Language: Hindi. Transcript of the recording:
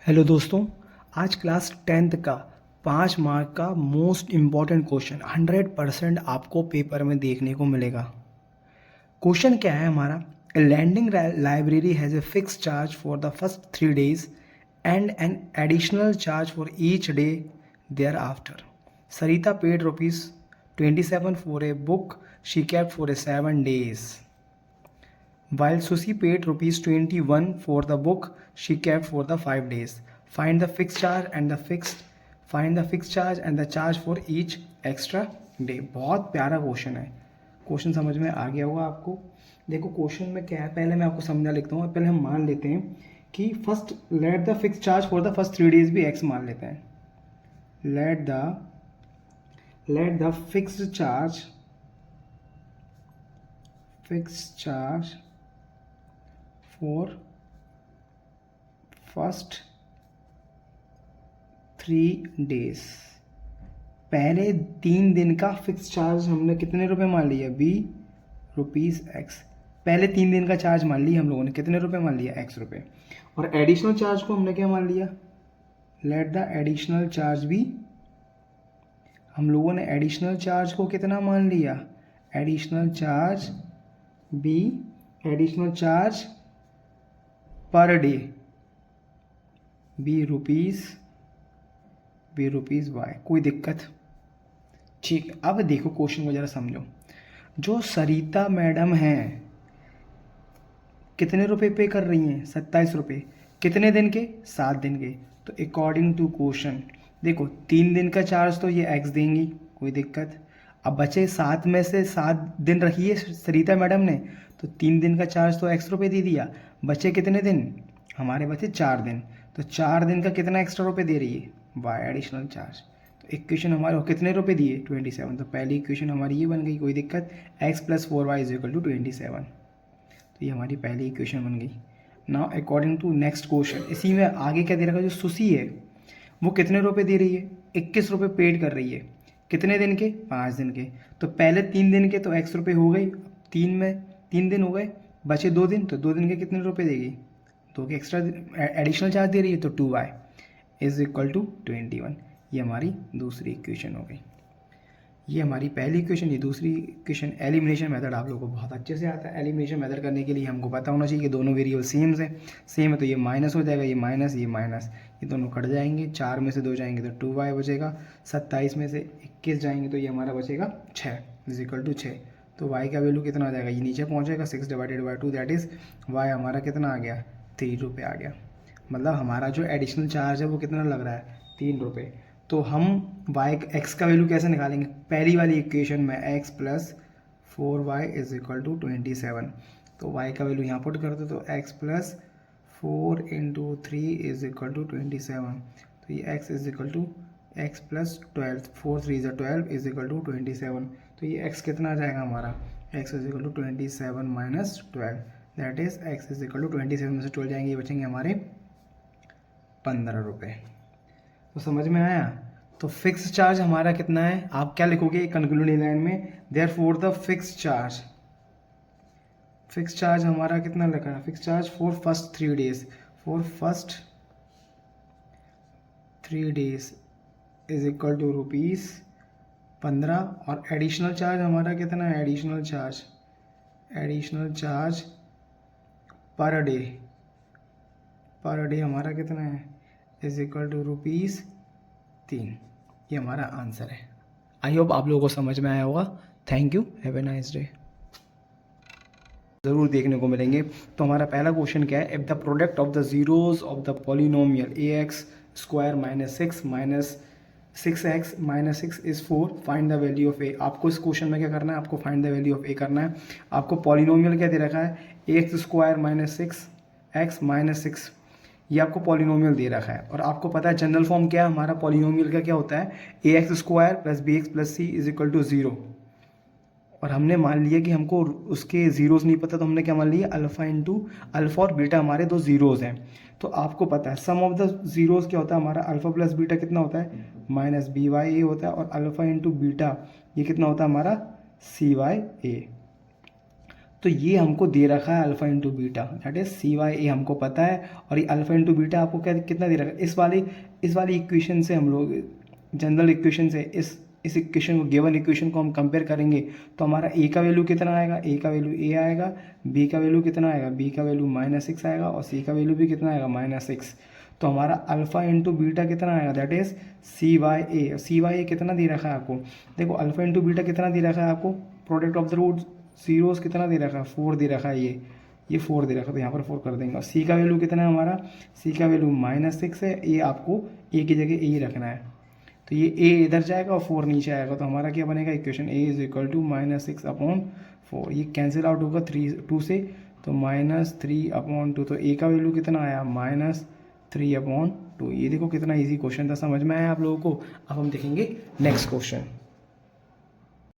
हेलो दोस्तों। आज क्लास 10th का 5 मार्क का मोस्ट इम्पॉर्टेंट क्वेश्चन 100% आपको पेपर में देखने को मिलेगा। क्वेश्चन क्या है हमारा? Lending library has a fix charge for the first 3 days and an additional charge for each day thereafter. Sarita paid ₹27 for a book she kept for 7 days, while Susi paid ₹21 for the book she kept for the 5 days. Find the fixed charge and the charge for each extra day. बहुत प्यारा क्वेश्चन है। क्वेश्चन समझ में आ गया होगा आपको। देखो क्वेश्चन में क्या है, पहले मैं आपको समझा लिखता हूँ। पहले हम मान लेते हैं कि first let the fix charge for the first 3 days भी x मान लेते हैं। Let the fixed charge for first 3 days। पहले 3 दिन का फिक्स चार्ज हमने कितने रुपए मान लिया? ₹x। पहले 3 दिन का चार्ज मान लिया हम लोगों ने, कितने रुपए मान लिया? x रुपए। और एडिशनल चार्ज को हमने क्या मान लिया? लेट द एडिशनल चार्ज भी, हम लोगों ने एडिशनल चार्ज को कितना मान लिया? Additional charge per day B rupees Y. कोई दिक्कत? ठीक। अब देखो क्वेश्चन को जरा समझो। जो सरिता मैडम हैं कितने रुपए पे कर रही हैं? 27 रुपये। कितने दिन के? 7 दिन के। तो अकॉर्डिंग टू क्वेश्चन देखो 3 दिन का चार्ज तो ये x देंगी, कोई दिक्कत। अब बचे 7 में से 7 दिन रखी है सरिता मैडम ने, तो 3 दिन का चार्ज तो x रुपये दे दिया। बचे कितने दिन? हमारे बचे 4 दिन। तो 4 दिन का कितना एक्स्ट्रा रुपये दे रही है? Y additional charge. तो इक्वेशन हमारे कितने रुपये दिए? 27। तो पहली इक्वेशन हमारी ये बन गई, कोई दिक्कत। x + 4y = 27। तो ये हमारी पहली इक्वेशन बन गई। Now according to next question, इसी में आगे क्या दे रखा है? जो सुसी है वो कितने रुपए दे रही है? 21 रुपये पेड कर रही है। कितने दिन के? 5 दिन के। तो पहले 3 दिन के तो x रुपये हो गई। 3 दिन हो गए, बचे 2 दिन, तो 2 दिन के कितने रुपये देगी? 2 के एक्स्ट्रा एडिशनल चार्ज दे रही है, तो 2y = 21। ये हमारी दूसरी इक्वेशन हो गई। ये हमारी पहली इक्वेशन, ये दूसरी इक्वेशन। एलिमिनेशन मेथड आप लोगों को बहुत अच्छे से आता है। एलिमिनेशन मेथड करने के लिए हमको पता होना चाहिए कि दोनों वेरिएबल सेम है तो ये माइनस हो जाएगा, ये माइनस, ये दोनों कट जाएंगे। 4 में से 2 जाएंगे तो 2y बचेगा। 27 में से 21 जाएंगे तो ये हमारा बचेगा 6 = 6। तो y का वैल्यू कितना आ जाएगा? ये नीचे पहुँचेगा 6/2, दैट इज़ y हमारा कितना आ गया? 3 रुपये आ गया। मतलब हमारा जो एडिशनल चार्ज है वो कितना लग रहा है? 3 रुपये। तो हम x का वैल्यू कैसे निकालेंगे? पहली वाली इक्वेशन में x + 4y = 27। तो y का वैल्यू यहाँ पुट कर दो, तो x + 4 × 3 = 27। तो ये x + x + 12, 4 3 = 12 = 27। तो ये x कितना आ जाएगा हमारा? x = 27 - 12, दैट इज़ x = 27 में से 12 जाएंगे, ये बचेंगे हमारे 15 रुपये। तो समझ में आया? तो फिक्स चार्ज हमारा कितना है? आप क्या लिखोगे कंक्लूडिंग लाइन में? देयरफॉर द फिक्स चार्ज हमारा कितना लिखा है? Fix charge for first 3 days = ₹15। और एडिशनल चार्ज हमारा कितना है? एडिशनल चार्ज पर डे हमारा कितना है? ₹3। ये हमारा आंसर है। आई होप आप लोगों को समझ में आया होगा। Thank you, have a nice day. ज़रूर देखने को मिलेंगे। तो हमारा पहला क्वेश्चन क्या है? If the product of the zeros of the polynomial ax² - 6 - 6x - 6 is 4, find the value of a। आपको इस क्वेश्चन में क्या करना है? आपको find the value of a करना है। आपको पॉलिनोमियल क्या दे रखा है? ax² - 6x - 6, ये आपको पॉलिनोमियल दे रखा है। और आपको पता है जनरल फॉर्म क्या है हमारा पॉलिनोमियल का? क्या होता है? ax² + bx + c = 0। और हमने मान लिया कि हमको उसके ज़ीरोज़ नहीं पता, तो हमने क्या मान लिया? अल्फ़ा और बीटा हमारे 2 ज़ीरोज़ हैं। तो आपको पता है सम ऑफ द ज़ीरोज़ क्या होता है हमारा? अल्फ़ा + बीटा कितना होता है? -by होता है। और अल्फ़ा × बीटा ये कितना होता है हमारा? cy। तो ये हमको दे रखा है alpha into beta, that is C Y A हमको पता है, और ये अल्फ़ा इंटू बीटा आपको क्या कितना दे रखा है। इस वाली इक्वेशन से हम लोग जनरल इक्वेशन से इस इक्वेशन को, गिवन इक्वेशन को हम कंपेयर करेंगे तो हमारा ए का वैल्यू कितना आएगा, ए का वैल्यू ए आएगा, बी का वैल्यू कितना आएगा, बी का वैल्यू -6 आएगा, और सी का वैल्यू भी कितना आएगा -6। तो हमारा अल्फ़ा इंटू बीटा कितना आएगा, that is C Y A. C Y A कितना दे रखा है आपको, देखो अल्फ़ा इंटू बीटा कितना दे रखा है आपको, product of the root zeros कितना दे रखा है, 4 दे रखा है, ये 4 दे रखा है, तो यहाँ पर 4 कर देंगे। और सी का वैल्यू कितना है हमारा, सी का वैल्यू -6 है, ये आपको ए की जगह ए ही रखना है, तो ये ए इधर जाएगा और 4 नीचे आएगा, तो हमारा क्या बनेगा equation, A is equal to -6/4, ये कैंसिल आउट होगा 2 से, तो -3/2, तो ए का वैल्यू कितना आया, -3/2। ये देखो कितना इजी क्वेश्चन था, समझ में आया आप लोगों को। अब हम देखेंगे नेक्स्ट क्वेश्चन।